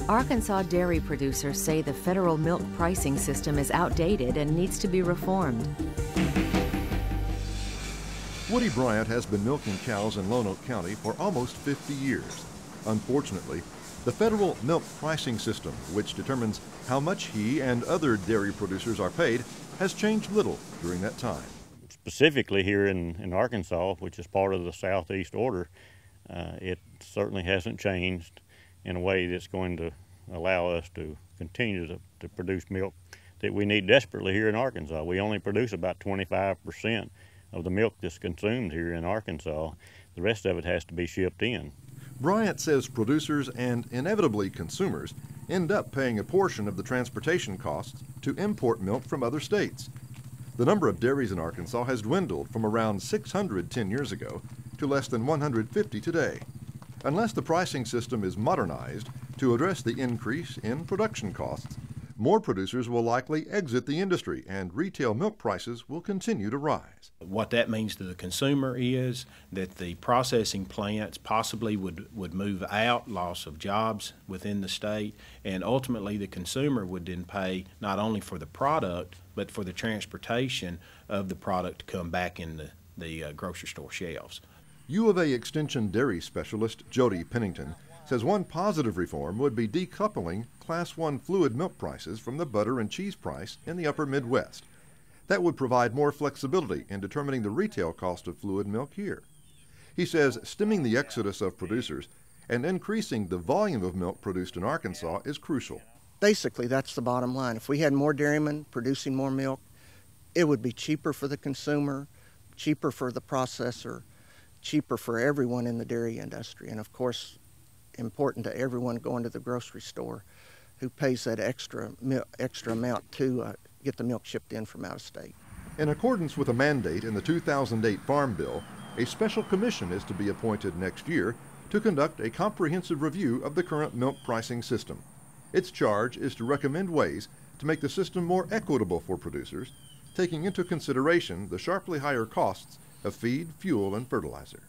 Arkansas dairy producers say the federal milk pricing system is outdated and needs to be reformed. Woody Bryant has been milking cows in Lonoke County for almost 50 years. Unfortunately, the federal milk pricing system, which determines how much he and other dairy producers are paid, has changed little during that time. Specifically here in Arkansas, which is part of the Southeast Order, it certainly hasn't changed in a way that's going to allow us to continue to produce milk that we need desperately here in Arkansas. We only produce about 25% of the milk that's consumed here in Arkansas. The rest of it has to be shipped in. Bryant says producers and inevitably consumers end up paying a portion of the transportation costs to import milk from other states. The number of dairies in Arkansas has dwindled from around 600 10 years ago to less than 150 today. Unless the pricing system is modernized to address the increase in production costs, more producers will likely exit the industry and retail milk prices will continue to rise. What that means to the consumer is that the processing plants possibly would move out, loss of jobs within the state, and ultimately the consumer would then pay not only for the product but for the transportation of the product to come back in the grocery store shelves. U of A Extension dairy specialist Jody Pennington says one positive reform would be decoupling Class I fluid milk prices from the butter and cheese price in the upper Midwest. That would provide more flexibility in determining the retail cost of fluid milk here. He says stemming the exodus of producers and increasing the volume of milk produced in Arkansas is crucial. Basically, that's the bottom line. If we had more dairymen producing more milk, it would be cheaper for the consumer, cheaper for the processor, cheaper for everyone in the dairy industry, and of course, important to everyone going to the grocery store who pays that extra amount to get the milk shipped in from out of state. In accordance with a mandate in the 2008 Farm Bill, a special commission is to be appointed next year to conduct a comprehensive review of the current milk pricing system. Its charge is to recommend ways to make the system more equitable for producers, taking into consideration the sharply higher costs of feed, fuel, and fertilizer.